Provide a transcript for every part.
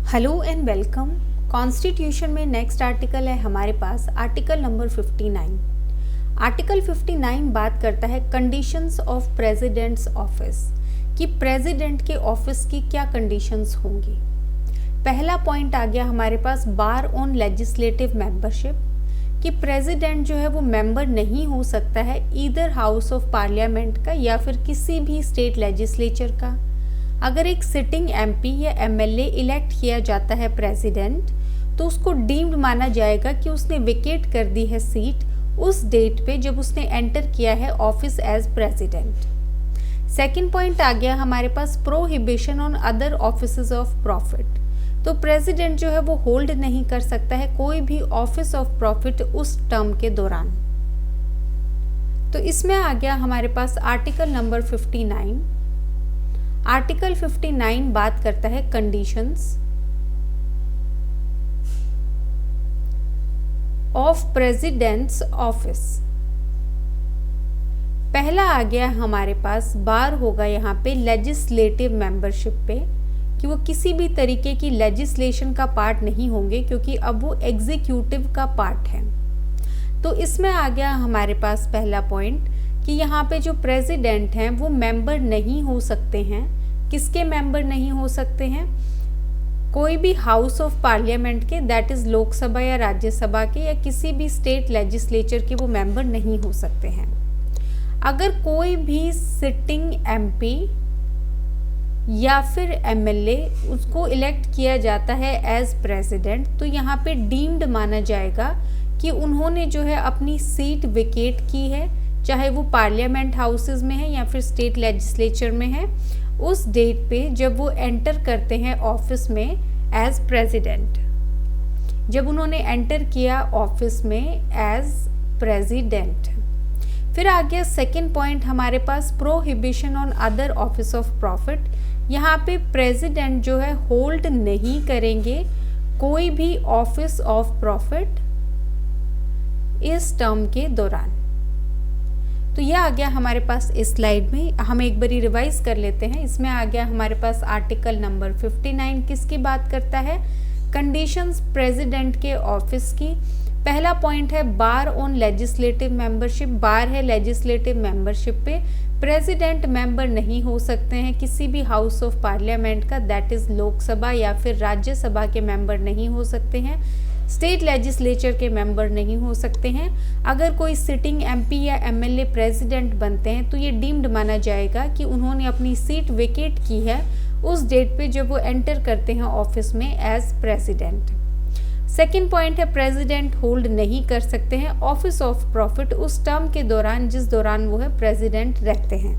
Hello and welcome. Constitution में next article है हमारे पास आर्टिकल नंबर 59। आर्टिकल 59 बात करता है कंडीशंस ऑफ प्रेसिडेंट्स ऑफिस कि प्रेसिडेंट के ऑफिस की क्या कंडीशंस होंगी। पहला पॉइंट आ गया हमारे पास बार ऑन लेजिस्लेटिव मेंबरशिप कि प्रेसिडेंट जो है वो मेंबर नहीं हो सकता है ईदर हाउस ऑफ पार्लियामेंट का या फिर किसी भी स्टेट लेजिस्लेचर का। अगर एक सिटिंग एमपी या एमएलए इलेक्ट किया जाता है प्रेसिडेंट तो उसको डीम्ड माना जाएगा कि उसने विकेट कर दी है सीट उस डेट पे जब उसने एंटर किया है office as president. Second point आ गया हमारे पास prohibition on other offices of profit. तो प्रेसिडेंट जो है वो होल्ड नहीं कर सकता है कोई भी ऑफिस ऑफ प्रॉफिट उस टर्म के दौरान। तो इसमें आ गया हमारे पास आर्टिकल नंबर 59। आर्टिकल 59 बात करता है कंडीशंस ऑफ प्रेसिडेंट्स ऑफिस। पहला आ गया हमारे पास बार होगा यहाँ पे लेजिस्लेटिव मेंबरशिप पे कि वो किसी भी तरीके की लेजिस्लेशन का पार्ट नहीं होंगे क्योंकि अब वो एग्जीक्यूटिव का पार्ट है। तो इसमें आ गया हमारे पास पहला पॉइंट कि यहाँ पे जो प्रेसिडेंट हैं वो मेंबर नहीं हो सकते हैं। किसके मेंबर नहीं हो सकते हैं? कोई भी हाउस ऑफ पार्लियामेंट के, दैट इज लोकसभा या राज्यसभा के या किसी भी स्टेट लेजिस्लेचर के वो मेंबर नहीं हो सकते हैं। अगर कोई भी सिटिंग एमपी या फिर एमएलए उसको इलेक्ट किया जाता है एज प्रेसिडेंट तो यहाँ पे डीम्ड माना जाएगा कि उन्होंने जो है अपनी सीट विकेट की है, चाहे वो पार्लियामेंट हाउसेज में है या फिर स्टेट लेजिस्लेचर में है, उस डेट पे जब वो एंटर करते हैं ऑफिस में एज प्रेसिडेंट, जब उन्होंने एंटर किया ऑफिस में एज प्रेसिडेंट। फिर आ गया सेकंड पॉइंट हमारे पास prohibition on other office of profit. यहाँ पे प्रेसिडेंट जो है होल्ड नहीं करेंगे कोई भी ऑफिस ऑफ प्रॉफिट इस टर्म के दौरान। तो यह आ गया हमारे पास इस स्लाइड में। हम एक बारी रिवाइज कर लेते हैं। इसमें आ गया हमारे पास आर्टिकल नंबर 59 किसकी बात करता है? कंडीशंस प्रेसिडेंट के ऑफिस की। पहला पॉइंट है बार ऑन लेजिस्लेटिव मेंबरशिप। बार है लेजिस्लेटिव मेंबरशिप पे। प्रेसिडेंट मेंबर नहीं हो सकते हैं किसी भी हाउस ऑफ पार्लियामेंट का, दैट इज लोकसभा या फिर राज्यसभा के मेंबर नहीं हो सकते हैं। स्टेट लेजिस्लेचर के मेंबर नहीं हो सकते हैं। अगर कोई सिटिंग एमपी या एमएलए प्रेसिडेंट बनते हैं तो ये डीम्ड माना जाएगा कि उन्होंने अपनी सीट विकेट की है उस डेट पे जब वो एंटर करते हैं ऑफिस में एज प्रेसिडेंट। सेकंड पॉइंट है प्रेसिडेंट होल्ड नहीं कर सकते हैं ऑफिस ऑफ प्रॉफिट उस टर्म के दौरान जिस दौरान वो है प्रेसिडेंट रहते हैं।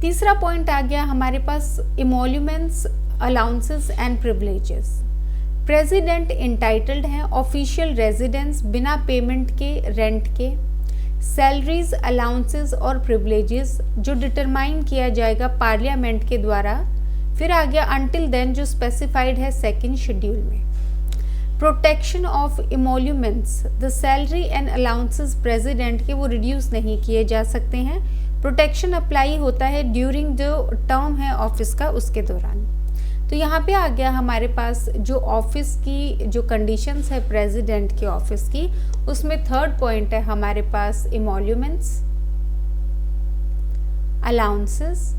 तीसरा पॉइंट आ गया हमारे पास emoluments, allowances and privileges. President entitled हैं ऑफिशियल रेजिडेंस बिना पेमेंट के, रेंट के, सैलरीज, अलाउंसेस और प्रिविलेजेस जो डिटरमाइन किया जाएगा पार्लियामेंट के द्वारा। फिर आ गया अनटिल देन जो स्पेसिफाइड है सेकंड शेड्यूल में। Protection of emoluments, the salary and allowances president के वो रिड्यूस नहीं किए जा सकते हैं। प्रोटेक्शन अप्लाई होता है ड्यूरिंग जो टर्म है ऑफिस का उसके दौरान। तो यहाँ पे आ गया हमारे पास जो ऑफिस की जो कंडीशंस है प्रेसिडेंट के ऑफिस की, उसमें थर्ड पॉइंट है हमारे पास इमोल्यूमेंट्स, अलाउंसेस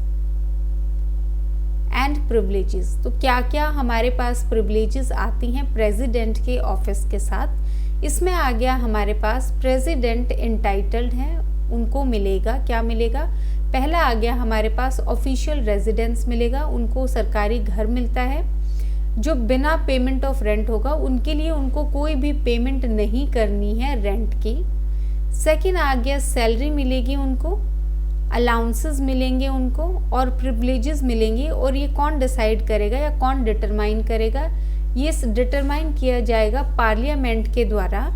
एंड प्रिविलेजेस। तो क्या क्या हमारे पास प्रिविलेजेस आती हैं प्रेसिडेंट के ऑफिस के साथ? इसमें आ गया हमारे पास प्रेसिडेंट इंटाइटल्ड हैं, उनको मिलेगा, क्या मिलेगा? पहला आ गया हमारे पास ऑफिशियल रेजिडेंस मिलेगा, उनको सरकारी घर मिलता है जो बिना पेमेंट ऑफ रेंट होगा, उनके लिए उनको कोई भी पेमेंट नहीं करनी है रेंट की। सेकंड आ गया सैलरी मिलेगी उनको, अलाउंसेस मिलेंगे उनको और प्रिविलेजेस मिलेंगे। और ये कौन डिसाइड करेगा या कौन डिटरमाइन करेगा? ये डिटरमाइन किया जाएगा पार्लियामेंट के द्वारा।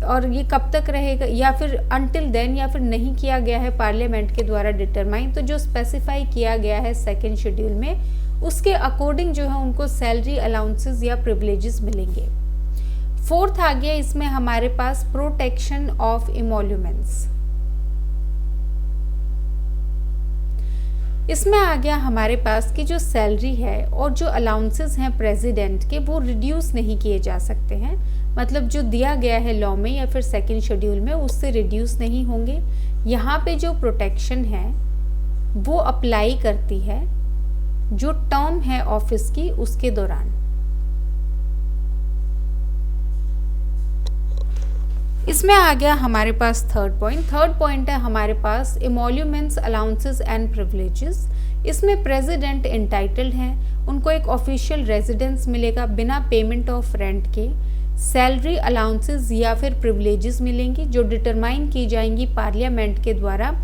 और ये कब तक रहेगा या फिर अनटिल देन या फिर नहीं किया गया है पार्लियामेंट के द्वारा डिटरमाइन, तो जो स्पेसिफाई किया गया है सेकंड शेड्यूल में उसके अकॉर्डिंग जो है उनको सैलरी, अलाउंसेस या प्रिविलेजेस मिलेंगे। फोर्थ आ गया इसमें हमारे पास प्रोटेक्शन ऑफ इमोल्यूमेंट्स। इसमें आ गया हमारे पास कि जो सैलरी है और जो अलाउंसेस हैं प्रेसिडेंट के, वो रिड्यूस नहीं किए जा सकते हैं। मतलब जो दिया गया है लॉ में या फिर सेकंड शेड्यूल में, उससे रिड्यूस नहीं होंगे। यहाँ पे जो प्रोटेक्शन है वो अप्लाई करती है जो टर्म है ऑफिस की उसके दौरान। इसमें आ गया हमारे पास थर्ड पॉइंट है हमारे पास इमोल्यूमेंट्स, अलाउंसेस एंड प्रिविलेजेस। इसमें प्रेसिडेंट इंटाइटल्ड हैं, उनको एक ऑफिशियल रेजिडेंस मिलेगा बिना पेमेंट ऑफ रेंट के। सैलरी, अलाउंसेस या फिर प्रिविलेजेस मिलेंगी जो डिटरमाइन की जाएंगी पार्लियामेंट के द्वारा,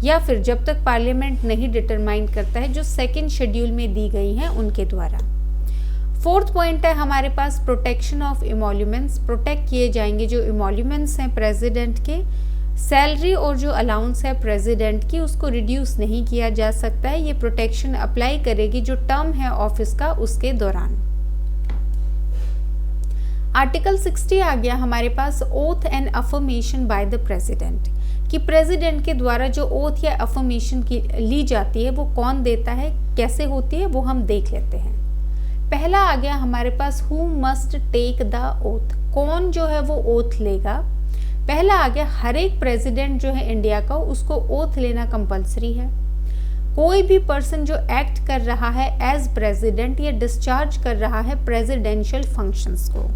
या फिर जब तक पार्लियामेंट नहीं डिटरमाइन करता है जो सेकेंड शेड्यूल में दी गई हैं उनके द्वारा। फोर्थ पॉइंट है हमारे पास प्रोटेक्शन ऑफ इमोल्यूमेंट्स। प्रोटेक्ट किए जाएंगे जो इमोल्यूमेंट्स हैं प्रेसिडेंट के। सैलरी और जो अलाउंस है प्रेसिडेंट की, उसको रिड्यूस नहीं किया जा सकता है। ये प्रोटेक्शन अप्लाई करेगी जो टर्म है ऑफिस का उसके दौरान। आर्टिकल 60 आ गया हमारे पास oath and affirmation by the president, कि प्रेसिडेंट के द्वारा जो ओथ या अफर्मेशन की ली जाती है वो कौन देता है, कैसे होती है, वो हम देख लेते हैं। पहला आ गया हमारे पास who must take the oath, कौन जो है वो ओथ लेगा। पहला आ गया हर एक प्रेसिडेंट जो है इंडिया का उसको ओथ लेना कंपलसरी है। कोई भी पर्सन जो एक्ट कर रहा है एज प्रेसिडेंट या डिस्चार्ज कर रहा है प्रेसिडेंशियल फंक्शंस को,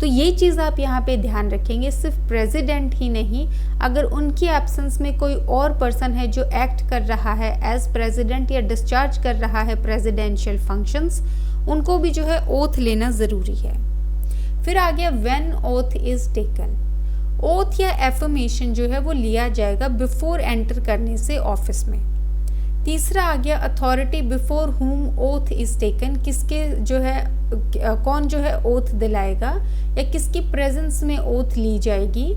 तो ये चीज़ आप यहाँ पे ध्यान रखेंगे। सिर्फ प्रेसिडेंट ही नहीं, अगर उनकी एब्सेंस में कोई और पर्सन है जो एक्ट कर रहा है एज प्रेसिडेंट या डिस्चार्ज कर रहा है प्रेसिडेंशियल फंक्शंस, उनको भी जो है ओथ लेना ज़रूरी है। फिर आ गया when oath is taken, oath या एफर्मेशन जो है वो लिया जाएगा बिफोर एंटर करने से ऑफिस में। तीसरा आ गया अथॉरिटी बिफोर हुम ओथ इज टेकन, किसके जो है कौन जो है ओथ दिलाएगा या किसकी प्रेजेंस में ओथ ली जाएगी।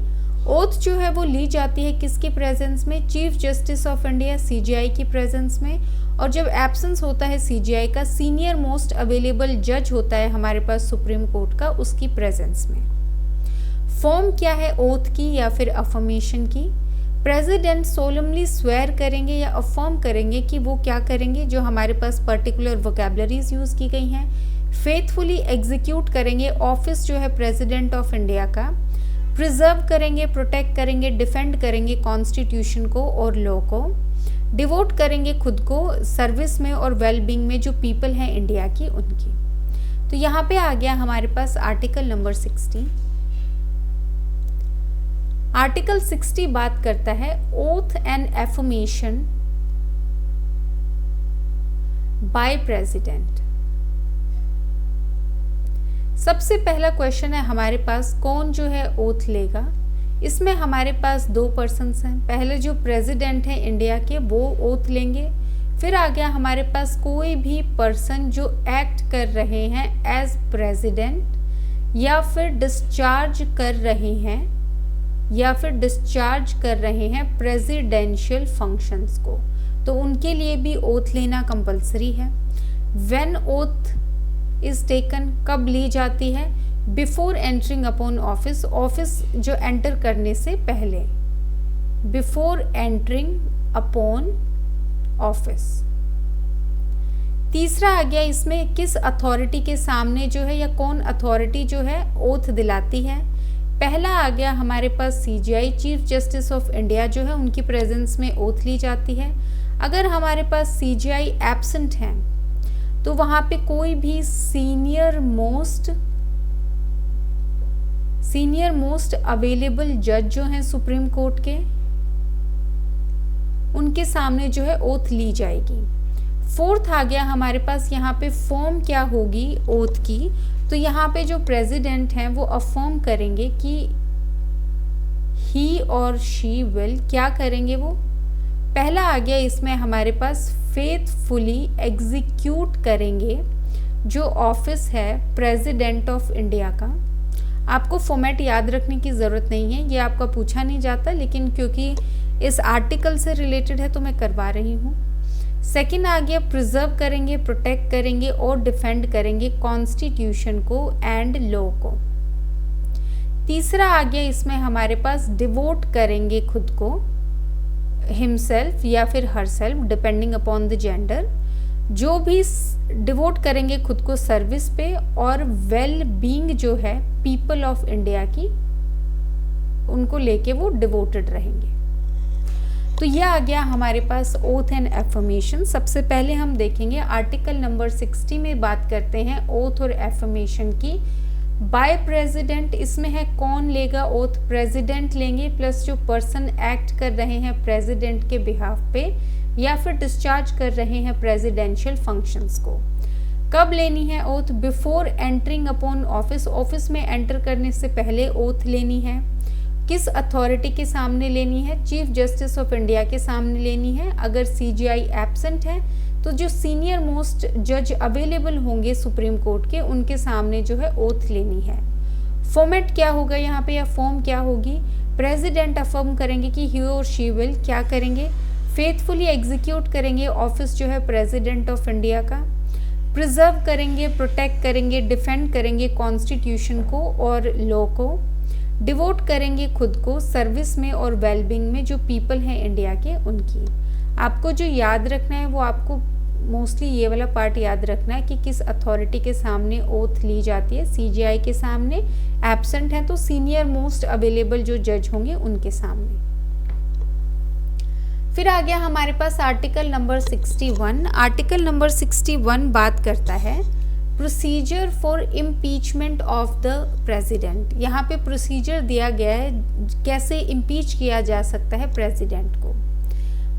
ओथ जो है वो ली जाती है किसकी प्रेजेंस में, chief justice of India CGI की प्रेजेंस में। और जब एब्सेंस होता है सीजीआई का, सीनियर मोस्ट अवेलेबल जज होता है हमारे पास सुप्रीम कोर्ट का, उसकी प्रेजेंस में। फॉर्म क्या है ओथ की या फिर अफर्मेशन की, प्रेसिडेंट सोलमली स्वेयर करेंगे या अफर्म करेंगे कि वो क्या करेंगे, जो हमारे पास पर्टिकुलर वोकैबुलरीज यूज की गई हैं। फेथफुली एग्जीक्यूट करेंगे ऑफिस जो है प्रेसिडेंट ऑफ इंडिया का। प्रिजर्व करेंगे, प्रोटेक्ट करेंगे, डिफेंड करेंगे कॉन्स्टिट्यूशन को और लॉ को। डिवोट करेंगे खुद को सर्विस में और वेलबींग में जो पीपल हैं इंडिया की उनकी। तो यहाँ पे आ गया हमारे पास आर्टिकल नंबर 60। आर्टिकल 60 बात करता है oath and affirmation by president. सबसे पहला क्वेश्चन है हमारे पास कौन जो है ओथ लेगा। इसमें हमारे पास दो पर्सन्स हैं। पहले जो प्रेसिडेंट हैं इंडिया के वो ओथ लेंगे। फिर आ गया हमारे पास कोई भी पर्सन जो एक्ट कर रहे हैं एज प्रेसिडेंट या फिर डिस्चार्ज कर रहे हैं प्रेसिडेंशियल फंक्शंस को, तो उनके लिए भी ओथ लेना कंपलसरी है। व्हेन ओथ इज टेकन, कब ली जाती है, before entering upon office, office जो एंटर करने से पहले, बिफोर एंटरिंग अपॉन ऑफिस। तीसरा आ गया इसमें किस अथॉरिटी के सामने जो है या कौन अथॉरिटी जो है ओथ दिलाती है। पहला आ गया हमारे पास CJI, chief justice of India जो है उनकी प्रेजेंस में ओथ ली जाती है। अगर हमारे पास सीजीआई एब्सेंट हैं तो वहाँ पे कोई भी सीनियर मोस्ट अवेलेबल जज जो हैं सुप्रीम कोर्ट के, उनके सामने जो है ओथ ली जाएगी। फोर्थ आ गया हमारे पास यहाँ पे फॉर्म क्या होगी ओथ की, तो यहाँ पे जो प्रेसिडेंट हैं वो अफर्म करेंगे कि ही और शी विल, क्या करेंगे वो। पहला आ गया इसमें हमारे पास फेथफुली एग्जीक्यूट करेंगे जो ऑफिस है प्रेसिडेंट ऑफ इंडिया का। आपको फॉर्मेट याद रखने की ज़रूरत नहीं है, ये आपका पूछा नहीं जाता, लेकिन क्योंकि इस आर्टिकल से रिलेटेड है तो मैं करवा रही हूँ। सेकेंड आ गया प्रिजर्व करेंगे, प्रोटेक्ट करेंगे और डिफेंड करेंगे कॉन्स्टिट्यूशन को एंड लॉ को। तीसरा आ गया इसमें हमारे पास डिवोट करेंगे खुद को हिमसेल्फ या फिर herself depending upon the gender, जो भी डिवोट करेंगे खुद को सर्विस पे और वेल बीइंग जो है पीपल ऑफ इंडिया की, उनको लेके वो डिवोटेड रहेंगे। तो यह आ गया हमारे पास ओथ एंड एफर्मेशन। सबसे पहले हम देखेंगे आर्टिकल नंबर 60 में बात करते हैं ओथ और एफर्मेशन की। बाय प्रेसिडेंट, इसमें है कौन लेगा ओथ, प्रेसिडेंट लेंगे प्लस जो पर्सन एक्ट कर रहे हैं प्रेसिडेंट के बिहाफ पे या फिर डिस्चार्ज कर रहे हैं प्रेसिडेंशियल फंक्शंस को। कब लेनी है oath, before entering upon office, office में एंटर करने से पहले ओथ लेनी है। किस अथॉरिटी के सामने लेनी है, चीफ जस्टिस ऑफ इंडिया के सामने लेनी है। अगर सीजीआई एब्सेंट है तो जो सीनियर मोस्ट जज अवेलेबल होंगे सुप्रीम कोर्ट के, उनके सामने जो है ओथ लेनी है। फॉर्मेट क्या होगा यहाँ पे या फॉर्म क्या होगी, प्रेसिडेंट अफर्म करेंगे कि ही और शी विल क्या करेंगे, फेथफुली एग्जीक्यूट करेंगे ऑफिस जो है प्रेसिडेंट ऑफ इंडिया का, प्रिजर्व करेंगे, प्रोटेक्ट करेंगे, डिफेंड करेंगे कॉन्स्टिट्यूशन को और लॉ को, डिवोट करेंगे खुद को सर्विस में और वेलबींग में जो पीपल हैं इंडिया के उनकी। आपको जो याद रखना है वो आपको मोस्टली ये वाला पार्ट याद रखना है कि किस अथॉरिटी के सामने ओथ ली जाती है। सीजीआई के सामने, एब्सेंट है तो सीनियर मोस्ट अवेलेबल जो जज होंगे उनके सामने। फिर आ गया हमारे पास आर्टिकल नंबर 61। आर्टिकल नंबर 61 बात करता है procedure for impeachment of the president. यहाँ पे प्रोसीजर दिया गया है कैसे इम्पीच किया जा सकता है प्रेसिडेंट को।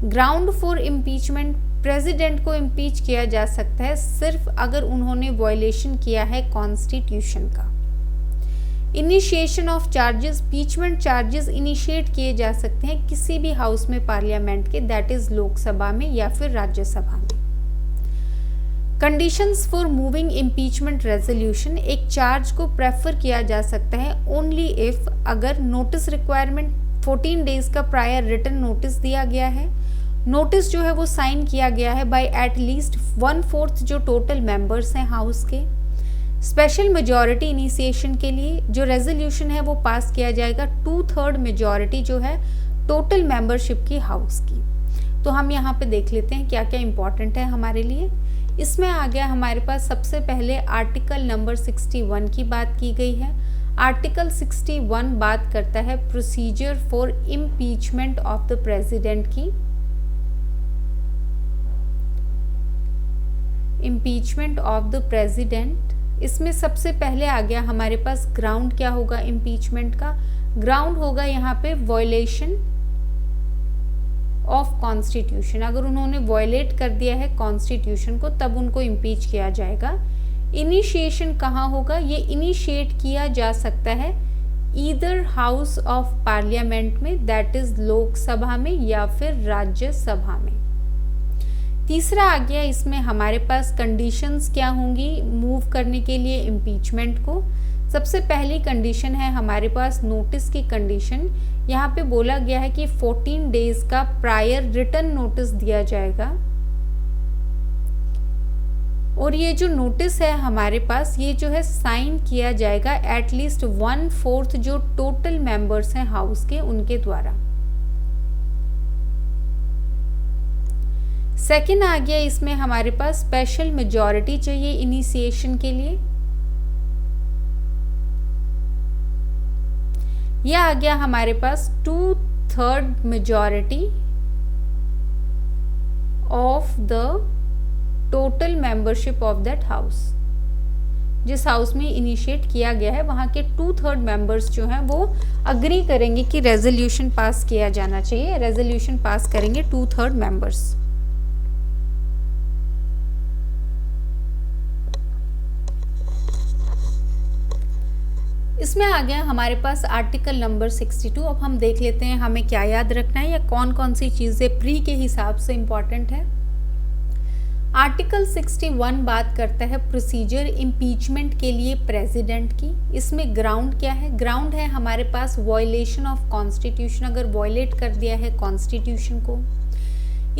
ग्राउंड फॉर इम्पीचमेंट, प्रेसिडेंट को इम्पीच किया जा सकता है सिर्फ अगर उन्होंने वायलेशन किया है कॉन्स्टिट्यूशन का। Initiation of charges, impeachment charges initiate किए जा सकते हैं किसी भी हाउस में पार्लियामेंट के, दैट इज लोकसभा में या फिर राज्यसभा में। Conditions for moving impeachment resolution, एक चार्ज को प्रेफर किया जा सकता है ओनली इफ अगर नोटिस रिक्वायरमेंट 14 डेज का प्रायर रिटन नोटिस दिया गया है, नोटिस जो है वो साइन किया गया है बाय एट लीस्ट 1/4 जो टोटल मेंबर्स हैं हाउस के। स्पेशल मेजॉरिटी इनिशिएशन के लिए जो रेजोल्यूशन है वो पास किया जाएगा 2/3 मेजॉरिटी जो है टोटल मेंबरशिप की हाउस की। तो हम यहाँ पे देख लेते हैं क्या क्या इंपॉर्टेंट है हमारे लिए। इसमें आ गया हमारे पास सबसे पहले आर्टिकल नंबर 61 की बात की गई है। आर्टिकल 61 बात करता है procedure for impeachment of the president की। इम्पीचमेंट ऑफ द प्रेसिडेंट, इसमें सबसे पहले आ गया हमारे पास ग्राउंड क्या होगा इम्पीचमेंट का। ग्राउंड होगा यहाँ पे वॉयलेशन ऑफ कॉन्स्टिट्यूशन, अगर उन्होंने वॉयलेट कर दिया है कॉन्स्टिट्यूशन को तब उनको इम्पीच किया जाएगा। इनिशिएशन कहाँ होगा, ये इनिशिएट किया जा सकता है ईदर हाउस ऑफ पार्लियामेंट में, दैट इज लोकसभा में या फिर राज्यसभा में। तीसरा आ गया इसमें हमारे पास कंडीशंस क्या होंगी मूव करने के लिए इम्पीचमेंट को। सबसे पहली कंडीशन है हमारे पास नोटिस की कंडीशन। यहाँ पे बोला गया है कि 14 डेज का प्रायर रिटन नोटिस दिया जाएगा और ये जो नोटिस है हमारे पास ये जो है साइन किया जाएगा एटलीस्ट 1/4 जो टोटल मेंबर्स हैं हाउस के उनके द्वारा। सेकेंड आ गया इसमें हमारे पास स्पेशल मेजॉरिटी चाहिए इनिशिएशन के लिए। यह आ गया हमारे पास 2/3 majority of the total membership of that house. जिस हाउस में इनिशिएट किया गया है वहां के 2/3 मेंबर्स जो हैं वो अग्री करेंगे कि रेजोल्यूशन पास किया जाना चाहिए। रेजोल्यूशन पास करेंगे 2/3 मेंबर्स। इसमें आ गया हमारे पास आर्टिकल नंबर 62। अब हम देख लेते हैं हमें क्या याद रखना है या कौन कौन सी चीज़ें प्री के हिसाब से इम्पॉर्टेंट है। आर्टिकल 61 बात करता है प्रोसीजर इम्पीचमेंट के लिए प्रेसिडेंट की। इसमें ग्राउंड क्या है, ग्राउंड है हमारे पास वॉयलेशन ऑफ कॉन्स्टिट्यूशन, अगर वॉयलेट कर दिया है कॉन्स्टिट्यूशन को।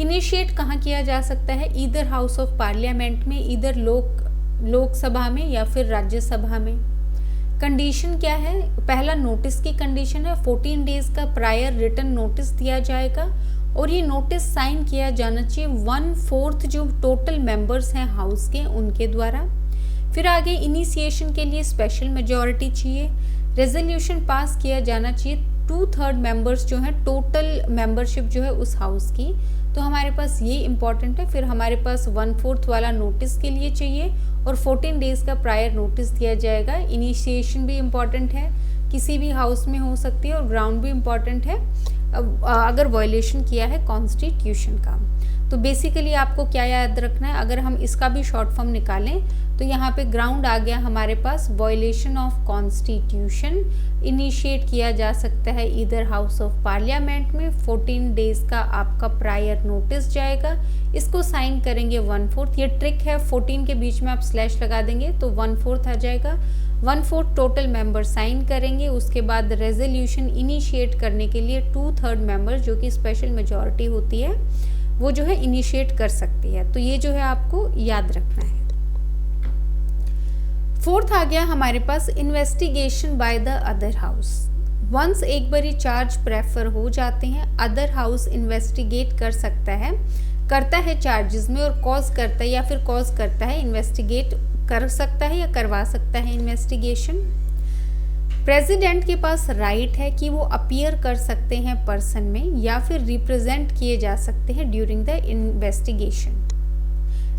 इनिशिएट कहाँ किया जा सकता है, ईदर हाउस ऑफ पार्लियामेंट में, ईदर लोकसभा में या फिर राज्यसभा में। कंडीशन क्या है, पहला नोटिस की कंडीशन है 14 डेज का प्रायर रिटन नोटिस दिया जाएगा और ये नोटिस साइन किया जाना चाहिए 1/4 जो टोटल मेंबर्स हैं हाउस के उनके द्वारा। फिर आगे इनिशिएशन के लिए स्पेशल मेजॉरिटी चाहिए। रेजोल्यूशन पास किया जाना चाहिए 2/3 मेंबर्स जो हैं टोटल मेंबरशिप जो है उस हाउस की, तो हमारे पास ये इम्पॉर्टेंट है। फिर हमारे पास 1/4 वाला नोटिस के लिए चाहिए और 14 डेज का प्रायर नोटिस दिया जाएगा। इनिशिएशन भी इम्पॉर्टेंट है, किसी भी हाउस में हो सकती है, और ग्राउंड भी इम्पॉर्टेंट है अगर वायलेशन किया है कॉन्स्टिट्यूशन का। तो बेसिकली आपको क्या याद रखना है, अगर हम इसका भी शॉर्ट फॉर्म निकालें तो यहाँ पे ग्राउंड आ गया हमारे पास वायलेशन ऑफ कॉन्स्टिट्यूशन। इनिशिएट किया जा सकता है इधर हाउस ऑफ पार्लियामेंट में, 14 डेज का आपका प्रायर नोटिस जाएगा, इसको साइन करेंगे 1/4। ये ट्रिक है, 14 के बीच में आप स्लैश लगा देंगे तो 1/4 आ जाएगा। 1/4 टोटल मेंबर साइन करेंगे। उसके बाद रेजोल्यूशन इनिशिएट करने के लिए 2/3 मेंबर जो कि स्पेशल मेजॉरिटी होती है वो जो है इनिशिएट कर सकती है। तो ये जो है आपको याद रखना है। 4th आ गया हमारे पास investigation by the other house. Once एक बारी चार्ज प्रेफर हो जाते हैं, अदर हाउस इन्वेस्टिगेट कर सकता है, करता है चार्जेस में और कॉज करता है या फिर कॉज करता है, इन्वेस्टिगेट कर सकता है या करवा सकता है इन्वेस्टिगेशन। प्रेसिडेंट के पास राइट है कि वो अपीयर कर सकते हैं पर्सन में या फिर रिप्रेजेंट किए जा सकते हैं during the investigation.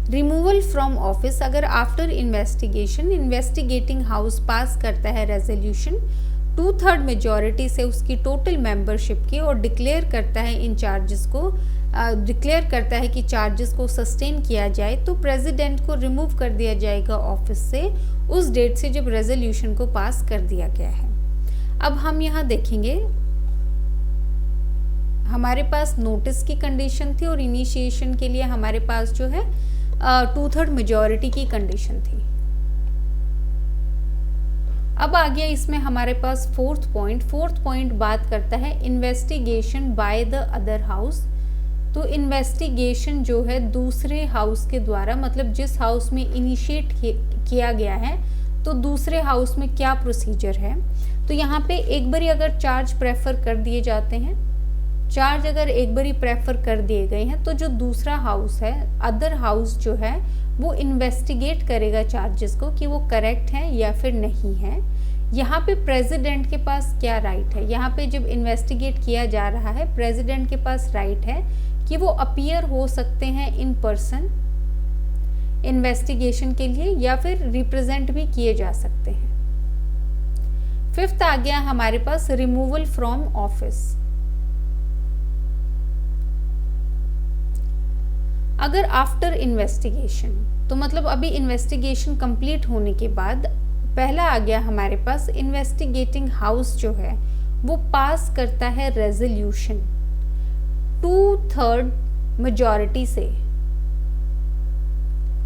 Removal from office, अगर after investigation investigating house pass करता है रेजोल्यूशन 2/3 मेजॉरिटी से उसकी टोटल मेंबरशिप की और डिक्लेयर करता है इन चार्जेस को, डिक्लेयर करता है कि चार्जेस को सस्टेन किया जाए, तो प्रेसिडेंट को रिमूव कर दिया जाएगा ऑफिस से उस डेट से जब रेजोल्यूशन को पास कर दिया गया है। अब हम यहाँ देखेंगे हमारे पास नोटिस की कंडीशन थी और इनिशिएशन के लिए हमारे पास जो है 2/3 मेजॉरिटी की कंडीशन थी। अब आ गया इसमें हमारे पास 4th पॉइंट बात करता है investigation by the other house. तो इन्वेस्टिगेशन जो है दूसरे हाउस के द्वारा, मतलब जिस हाउस में इनिशिएट किया गया है तो दूसरे हाउस में क्या प्रोसीजर है। तो यहाँ पे एक बारी अगर चार्ज प्रेफर कर दिए जाते हैं, चार्ज अगर एक बारी प्रेफर कर दिए गए हैं तो जो दूसरा हाउस है, अदर हाउस जो है वो इन्वेस्टिगेट करेगा चार्जेस को कि वो करेक्ट है या फिर नहीं है। यहाँ पे प्रेसिडेंट के पास क्या राइट है, यहाँ पे जब इन्वेस्टिगेट किया जा रहा है प्रेसिडेंट के पास राइट है कि वो अपीयर हो सकते हैं इन पर्सन इन्वेस्टिगेशन के लिए या फिर रिप्रेजेंट भी किए जा सकते हैं। 5th आ गया हमारे पास रिमूवल फ्रॉम ऑफिस। अगर आफ्टर इन्वेस्टिगेशन, तो मतलब अभी इन्वेस्टिगेशन कंप्लीट होने के बाद पहला आ गया हमारे पास इन्वेस्टिगेटिंग हाउस जो है वो पास करता है रेजोल्यूशन 2/3 मेजॉरिटी से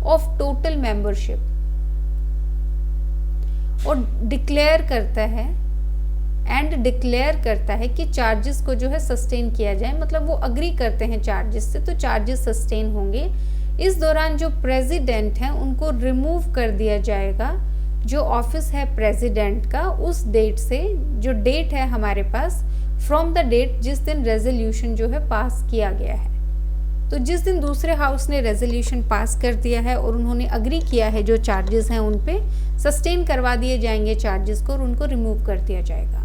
ऑफ टोटल मेंबरशिप और डिक्लेयर करता है कि चार्जेस को जो है सस्टेन किया जाए, मतलब वो अग्री करते हैं चार्जेस से तो चार्जेस सस्टेन होंगे। इस दौरान जो प्रेसिडेंट हैं उनको रिमूव कर दिया जाएगा, जो ऑफिस है प्रेसिडेंट का उस डेट से, जो डेट है हमारे पास फ्रॉम द डेट जिस दिन रेजोल्यूशन जो है पास किया गया है। तो जिस दिन दूसरे हाउस ने रेजोल्यूशन पास कर दिया है और उन्होंने अग्री किया है जो चार्जेस हैं उन पे सस्टेन करवा दिए जाएंगे चार्जेस को और उनको रिमूव कर दिया जाएगा।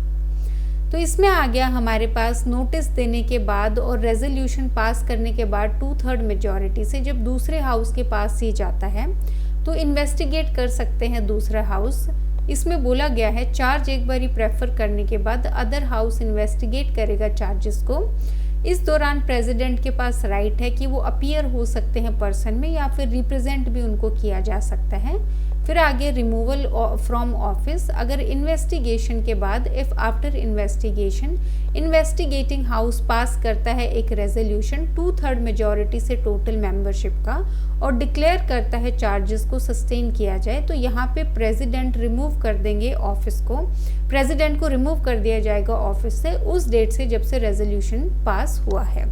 तो इसमें आ गया हमारे पास नोटिस देने के बाद और रेजोल्यूशन पास करने के बाद 2/3 मेजॉरिटी से जब दूसरे हाउस के पास ये जाता है तो इन्वेस्टिगेट कर सकते हैं दूसरा हाउस। इसमें बोला गया है चार्ज एक बारी प्रेफर करने के बाद अदर हाउस इन्वेस्टिगेट करेगा चार्जेस को। इस दौरान प्रेसिडेंट के पास राइट है कि वो अपीयर हो सकते हैं पर्सन में या फिर रिप्रेजेंट भी उनको किया जा सकता है। फिर आगे रिमूवल फ्रॉम ऑफिस, अगर इन्वेस्टिगेशन के बाद if after investigation investigating house pass करता है एक रेजोल्यूशन 2/3 मेजॉरिटी से टोटल मेंबरशिप का और डिक्लेयर करता है चार्जेस को सस्टेन किया जाए, तो यहाँ पे प्रेसिडेंट रिमूव कर देंगे ऑफिस को, प्रेसिडेंट को रिमूव कर दिया जाएगा ऑफिस से उस डेट से जब से रेजोल्यूशन पास हुआ है।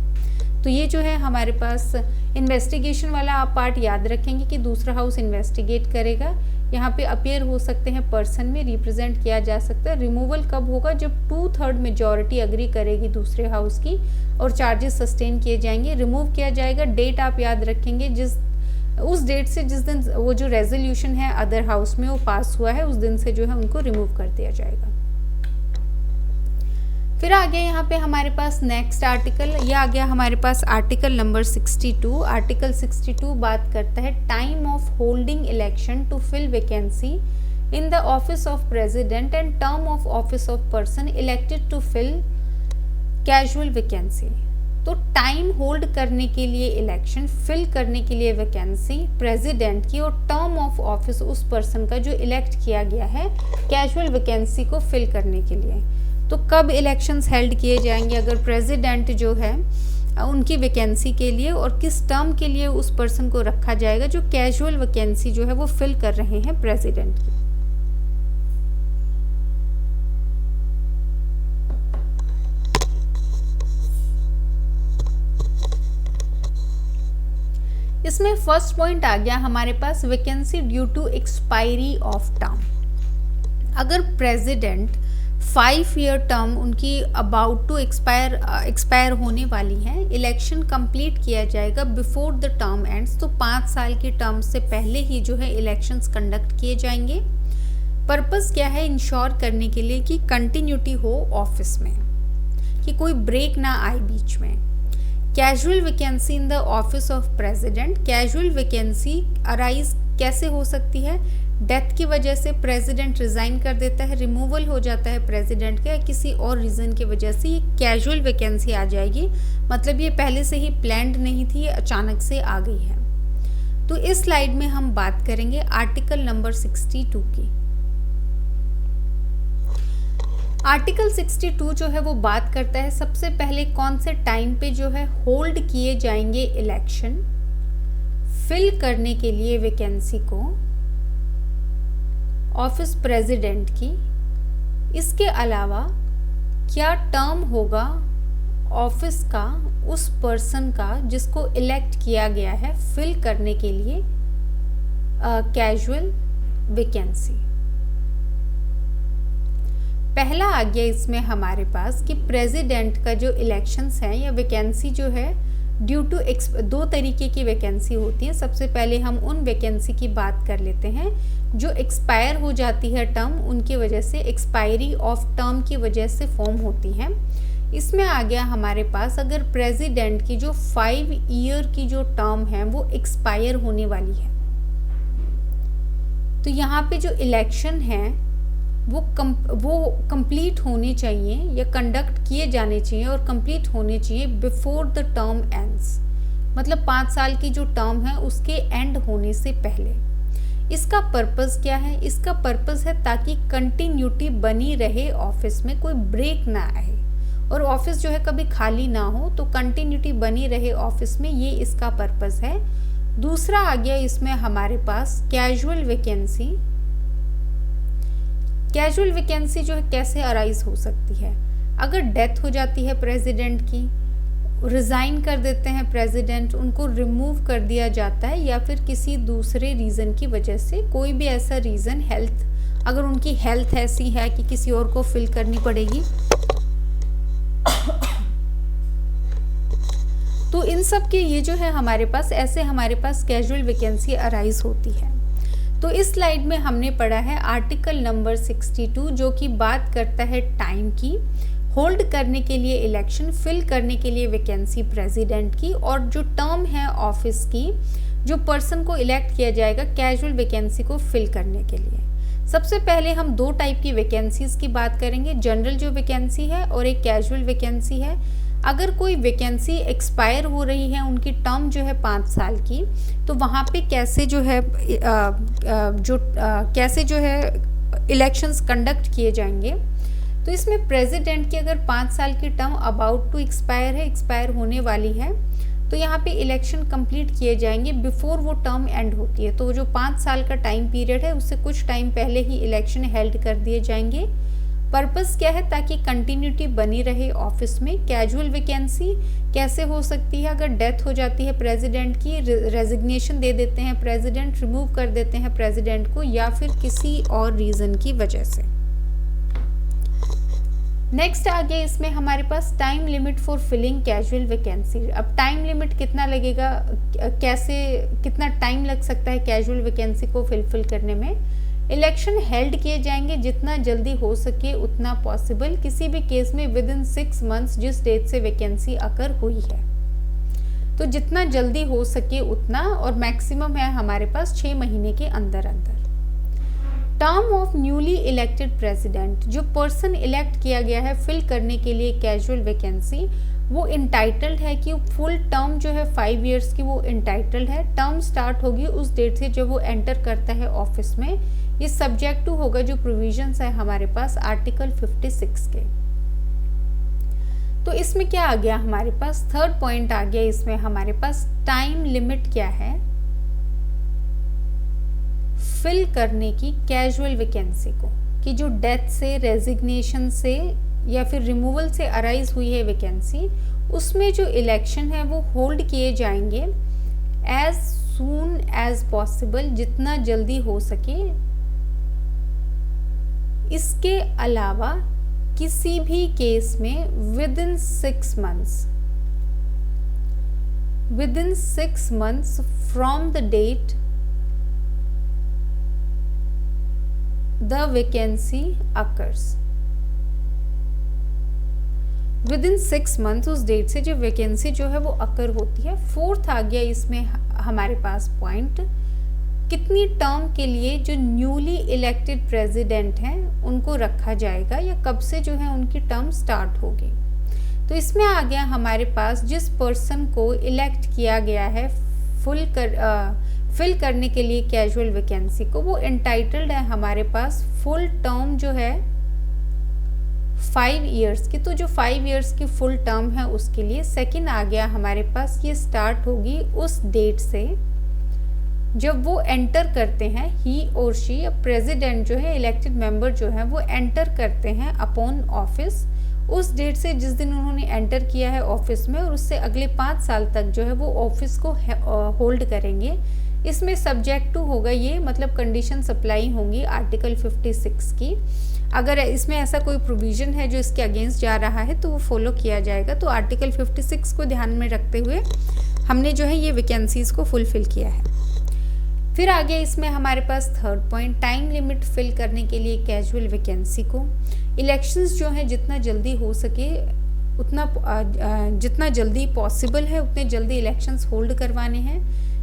तो ये जो है हमारे पास इन्वेस्टिगेशन वाला आप पार्ट याद रखेंगे कि दूसरा हाउस इन्वेस्टिगेट करेगा। यहाँ पे अपीयर हो सकते हैं पर्सन में, रिप्रेजेंट किया जा सकता है। रिमूवल कब होगा? जब 2/3 मेजॉरिटी एग्री करेगी दूसरे हाउस की और चार्जेस सस्टेन किए जाएंगे। रिमूव किया जाएगा, डेट आप याद रखेंगे, उस डेट से जिस दिन वो जो रेजोल्यूशन है अदर हाउस में वो पास हुआ है, उस दिन से जो है उनको रिमूव कर दिया जाएगा। फिर आ गया यहाँ पे हमारे पास नेक्स्ट आर्टिकल, ये आ गया हमारे पास आर्टिकल नंबर 62। आर्टिकल 62 बात करता है time of holding election to fill vacancy in the office of president and term of office of person elected to fill casual vacancy. तो टाइम होल्ड करने के लिए इलेक्शन, फिल करने के लिए वैकेंसी प्रेसिडेंट की और टर्म ऑफ ऑफिस उस पर्सन का जो इलेक्ट किया गया है कैजुअल वैकेंसी को फिल करने के लिए। तो कब इलेक्शंस हेल्ड किए जाएंगे अगर प्रेसिडेंट जो है उनकी वैकेंसी के लिए, और किस टर्म के लिए उस पर्सन को रखा जाएगा जो कैजुअल वैकेंसी जो है वो फिल कर रहे हैं प्रेसिडेंट की। इसमें फर्स्ट पॉइंट आ गया हमारे पास vacancy due to expiry of term. अगर प्रेसिडेंट 5-year टर्म उनकी अबाउट टू एक्सपायर होने वाली है, इलेक्शन कंप्लीट किया जाएगा बिफोर द टर्म एंड्स, तो 5 साल की टर्म से पहले ही जो है इलेक्शंस कंडक्ट किए जाएंगे। पर्पस क्या है? इंश्योर करने के लिए कि कंटिन्यूटी हो ऑफिस में, कि कोई ब्रेक ना आए बीच में। Casual vacancy in the office of president, casual vacancy arise कैसे हो सकती है? डेथ की वजह से प्रेसिडेंट रिजाइन कर देता है, रिमूवल हो जाता है प्रेसिडेंट का, या किसी और रीज़न की वजह से ये कैजुअल वैकेंसी आ जाएगी। मतलब ये पहले से ही प्लान्ड नहीं थी, ये अचानक से आ गई है। तो इस स्लाइड में हम बात करेंगे आर्टिकल नंबर 62 की। आर्टिकल 62 जो है वो बात करता है सबसे पहले कौन से टाइम पे जो है होल्ड किए जाएंगे इलेक्शन फिल करने के लिए वैकेंसी को ऑफिस प्रेसिडेंट की। इसके अलावा क्या टर्म होगा ऑफिस का उस पर्सन का जिसको इलेक्ट किया गया है फिल करने के लिए कैजुअल वैकेंसी। पहला आ गया इसमें हमारे पास कि प्रेसिडेंट का जो इलेक्शंस हैं या वैकेंसी जो है ड्यू टू दो तरीके की वैकेंसी होती है। सबसे पहले हम उन वैकेंसी की बात कर लेते हैं जो एक्सपायर हो जाती है टर्म, उनकी वजह से एक्सपायरी ऑफ टर्म की वजह से फॉर्म होती है। इसमें आ गया हमारे पास अगर प्रेसिडेंट की जो 5 ईयर की जो टर्म है वो एक्सपायर होने वाली है, तो यहाँ पे जो इलेक्शन है वो कंप्लीट होने चाहिए या कंडक्ट किए जाने चाहिए और कंप्लीट होने चाहिए बिफोर द टर्म एंड्स, मतलब 5 साल की जो टर्म है उसके एंड होने से पहले। इसका पर्पस क्या है? इसका पर्पस है ताकि कंटिन्यूटी बनी रहे ऑफिस में, कोई ब्रेक ना आए और ऑफिस जो है कभी खाली ना हो, तो कंटिन्यूटी बनी रहे ऑफिस में, ये इसका पर्पस है। दूसरा आ गया इसमें हमारे पास कैजुअल वैकेंसी। कैजुअल वैकेंसी जो है कैसे अराइज हो सकती है? अगर डेथ हो जाती है प्रेसिडेंट की, रिज़ाइन कर देते हैं प्रेसिडेंट, उनको रिमूव कर दिया जाता है, या फिर किसी दूसरे रीज़न की वजह से, कोई भी ऐसा रीज़न, हेल्थ, अगर उनकी हेल्थ ऐसी है कि किसी और को फिल करनी पड़ेगी, तो इन सब के ये जो है हमारे पास ऐसे हमारे पास कैजुअल वैकेंसी अराइज होती है। तो इस स्लाइड में हमने पढ़ा है आर्टिकल नंबर 62 जो कि बात करता है टाइम की, होल्ड करने के लिए इलेक्शन, फिल करने के लिए वैकेंसी प्रेसिडेंट की, और जो टर्म है ऑफिस की, जो पर्सन को इलेक्ट किया जाएगा कैजुअल वैकेंसी को फिल करने के लिए। सबसे पहले हम 2 टाइप की वैकेंसीज की बात करेंगे, जनरल जो वैकेंसी है और एक कैजुअल वैकेंसी है। अगर कोई वैकेंसी एक्सपायर हो रही है, उनकी टर्म जो है 5 साल की, तो वहाँ पे कैसे जो है कैसे जो है इलेक्शंस कंडक्ट किए जाएंगे। तो इसमें प्रेसिडेंट की अगर 5 साल की टर्म अबाउट टू एक्सपायर है, एक्सपायर होने वाली है, तो यहाँ पे इलेक्शन कंप्लीट किए जाएंगे बिफोर वो टर्म एंड होती है। तो जो 5 साल का टाइम पीरियड है उससे कुछ टाइम पहले ही इलेक्शन हेल्ड कर दिए जाएंगे। पर्पस क्या है, ताकि कंटिन्यूटी बनी रहे ऑफिस में। कैजुअल वैकेंसी कैसे हो सकती है, अगर डेथ हो जाती है प्रेसिडेंट की, रेजिग्नेशन दे देते हैं प्रेसिडेंट, रिमूव कर देते हैं प्रेसिडेंट को, या फिर किसी और रीज़न की वजह से। नेक्स्ट आ गया इसमें हमारे पास time limit for filling casual vacancy. अब टाइम लिमिट कितना लगेगा, कैसे कितना टाइम लग सकता है कैजुअल वैकेंसी को फिल करने में। इलेक्शन हेल्ड किए जाएंगे जितना जल्दी हो सके उतना पॉसिबल, किसी भी केस में विद इन 6 मंथ्स जिस डेट से वैकेंसी अकर हुई है, तो जितना जल्दी हो सके उतना, और मैक्सिमम है हमारे पास 6 महीने के अंदर अंदर। Term of newly elected president, जो पर्सन इलेक्ट किया गया है फिल करने के लिए कैजुअल वैकेंसी, वो इंटाइटल्ड है कि फुल टर्म जो है 5 इयर्स की वो इंटाइटल्ड है। टर्म स्टार्ट होगी उस डेट से जब वो एंटर करता है ऑफिस में। ये सब्जेक्ट टू होगा जो प्रोविजंस है हमारे पास आर्टिकल 56 के। तो इसमें क्या आ गया हमारे पास, थर्ड पॉइंट आ गया इसमें हमारे पास, टाइम लिमिट क्या है फिल करने की कैजुअल वैकेंसी को, कि जो डेथ से, रेजिग्नेशन से या फिर रिमूवल से अराइज हुई है वैकेंसी, उसमें जो इलेक्शन है वो होल्ड किए जाएंगे एज सून एज पॉसिबल, जितना जल्दी हो सके। इसके अलावा किसी भी केस में within 6 months from the date the vacancy occurs, within 6 month उस डेट से जो वैकेंसी जो है वो अकर होती है। फोर्थ आ गया इसमें हमारे पास पॉइंट, कितनी टर्म के लिए जो न्यूली इलेक्टेड प्रेसिडेंट हैं उनको रखा जाएगा, या कब से जो है उनकी टर्म स्टार्ट होगी। तो इसमें आ गया हमारे पास जिस पर्सन को इलेक्ट किया गया है फिल करने के लिए कैजुअल वैकेंसी को, वो एंटाइटल्ड है हमारे पास फुल टर्म जो है 5 इयर्स की। तो जो 5 इयर्स की फुल टर्म है उसके लिए। सेकंड आ गया हमारे पास, ये स्टार्ट होगी उस डेट से जब वो एंटर करते हैं, ही और शी, प्रेसिडेंट जो है, इलेक्टेड मेंबर जो है वो एंटर करते हैं अपॉन ऑफिस, उस डेट से जिस दिन उन्होंने एंटर किया है ऑफिस में, और उससे अगले 5 साल तक जो है वो ऑफिस को होल्ड करेंगे। इसमें सब्जेक्ट टू होगा ये, मतलब कंडीशन सप्लाई होंगी आर्टिकल 56 की। अगर इसमें ऐसा कोई प्रोविजन है जो इसके अगेंस्ट जा रहा है तो वो फॉलो किया जाएगा। तो आर्टिकल 56 को ध्यान में रखते हुए हमने जो है ये वैकेंसीज को फुलफिल किया है। फिर आगे इसमें हमारे पास third point, time limit fill करने के लिए कैजुअल वैकेंसी को। इलेक्शंस जो हैं जितना जल्दी हो सके उतना, जितना जल्दी पॉसिबल है उतने जल्दी इलेक्शंस होल्ड करवाने हैं।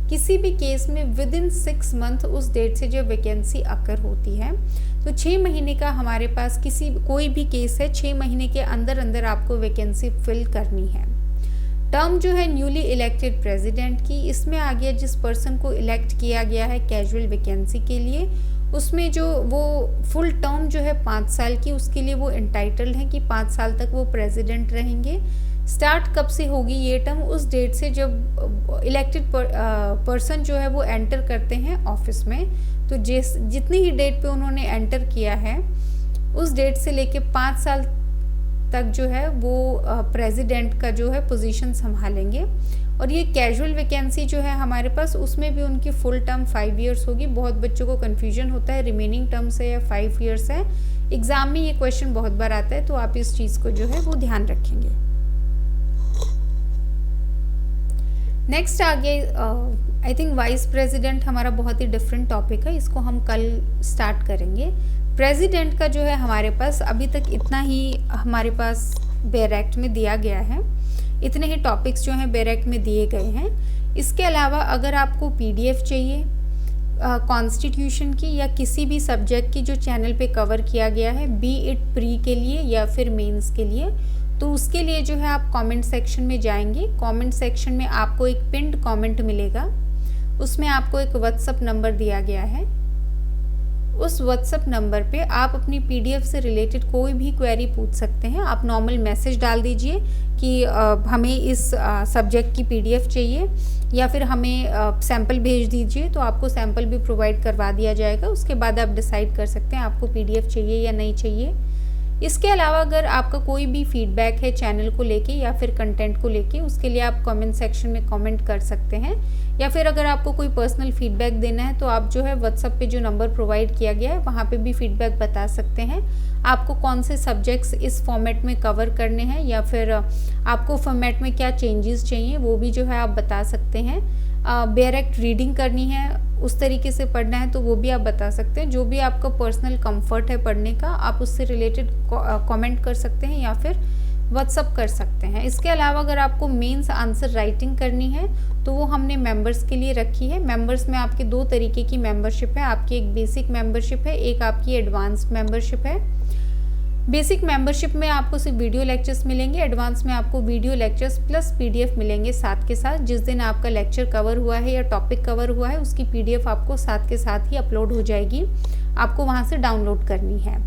किसी भी केस में विद इन 6 मंथ उस डेट से जब वैकेंसी अकर होती है, तो 6 महीने का हमारे पास कोई भी केस है, 6 महीने के अंदर अंदर आपको वैकेंसी फिल करनी है। टर्म जो है न्यूली इलेक्टेड प्रेसिडेंट की, इसमें आ गया जिस पर्सन को इलेक्ट किया गया है कैजुअल वैकेंसी के लिए, उसमें जो वो फुल टर्म जो है 5 साल की, उसके लिए वो एंटाइटल्ड है कि 5 साल तक वो प्रेसिडेंट रहेंगे। स्टार्ट कब से होगी ये टर्म, उस डेट से जब इलेक्टेड पर्सन जो है वो एंटर करते हैं ऑफिस में। तो जितनी ही डेट पे उन्होंने एंटर किया है उस डेट से लेके 5 साल तक जो है वो प्रेसिडेंट का जो है पोजीशन संभालेंगे। और ये कैजुअल वैकेंसी जो है हमारे पास, उसमें भी उनकी फुल टर्म 5 इयर्स होगी। बहुत बच्चों को कन्फ्यूजन होता है रिमेनिंग टर्म्स है या 5 इयर्स है, एग्जाम में ये क्वेश्चन बहुत बार आता है, तो आप इस चीज़ को जो है वो ध्यान रखेंगे। नेक्स्ट आगे आई थिंक वाइस प्रेसिडेंट हमारा बहुत ही डिफरेंट टॉपिक है, इसको हम कल स्टार्ट करेंगे। प्रेसिडेंट का जो है हमारे पास अभी तक इतना ही हमारे पास बेयर एक्ट में दिया गया है, इतने ही टॉपिक्स जो हैं बेयर एक्ट में दिए गए हैं। इसके अलावा अगर आपको पीडीएफ चाहिए कॉन्स्टिट्यूशन की या किसी भी सब्जेक्ट की जो चैनल पे कवर किया गया है, बी इट प्री के लिए या फिर मेंस के लिए, तो उसके लिए जो है आप कमेंट सेक्शन में जाएंगे। कमेंट सेक्शन में आपको एक पिन्ड कमेंट मिलेगा, उसमें आपको एक व्हाट्सएप नंबर दिया गया है। उस व्हाट्सएप नंबर पे आप अपनी पीडीएफ से रिलेटेड कोई भी क्वेरी पूछ सकते हैं। आप नॉर्मल मैसेज डाल दीजिए कि हमें इस सब्जेक्ट की पीडीएफ चाहिए, या फिर हमें सैंपल भेज दीजिए, तो आपको सैंपल भी प्रोवाइड करवा दिया जाएगा। उसके बाद आप डिसाइड कर सकते हैं आपको पीडीएफ चाहिए या नहीं चाहिए। इसके अलावा अगर आपका कोई भी फीडबैक है चैनल को लेके या फिर कंटेंट को लेके, उसके लिए आप कमेंट सेक्शन में कमेंट कर सकते हैं, या फिर अगर आपको कोई पर्सनल फीडबैक देना है तो आप जो है व्हाट्सएप पे जो नंबर प्रोवाइड किया गया है वहाँ पे भी फीडबैक बता सकते हैं। आपको कौन से सब्जेक्ट्स इस फॉर्मेट में कवर करने हैं या फिर आपको फॉर्मेट में क्या चेंजेस चाहिए वो भी जो है आप बता सकते हैं। डायरेक्ट रीडिंग करनी है, उस तरीके से पढ़ना है तो वो भी आप बता सकते हैं। जो भी आपका पर्सनल कंफर्ट है पढ़ने का, आप उससे रिलेटेड कमेंट कर सकते हैं या फिर व्हाट्सअप कर सकते हैं। इसके अलावा अगर आपको मेंस आंसर राइटिंग करनी है तो वो हमने मेंबर्स के लिए रखी है। मेंबर्स में आपके दो तरीके की मेंबरशिप है, आपकी एक बेसिक मेंबरशिप है, एक आपकी एडवांस मेंबरशिप है। बेसिक मेंबरशिप में आपको सिर्फ वीडियो लेक्चर्स मिलेंगे, एडवांस में आपको वीडियो लेक्चर्स प्लस पीडीएफ मिलेंगे साथ के साथ। जिस दिन आपका लेक्चर कवर हुआ है या टॉपिक कवर हुआ है उसकी पीडीएफ आपको साथ के साथ ही अपलोड हो जाएगी, आपको वहां से डाउनलोड करनी है।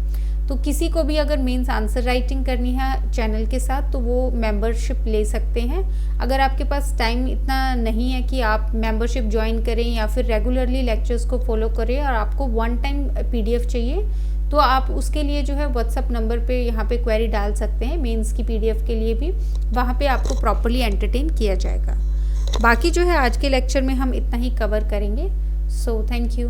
तो किसी को भी अगर मेंस आंसर राइटिंग करनी है चैनल के साथ तो वो मेंबरशिप ले सकते हैं। अगर आपके पास टाइम इतना नहीं है कि आप मेंबरशिप ज्वाइन करें या फिर रेगुलरली लेक्चर्स को फॉलो करें और आपको वन टाइम पीडीएफ चाहिए तो आप उसके लिए जो है व्हाट्सअप नंबर पे यहाँ पे क्वेरी डाल सकते हैं। मेंस की पीडीएफ के लिए भी वहाँ पे आपको प्रॉपर्ली एंटरटेन किया जाएगा। बाकी जो है आज के लेक्चर में हम इतना ही कवर करेंगे। So thank you.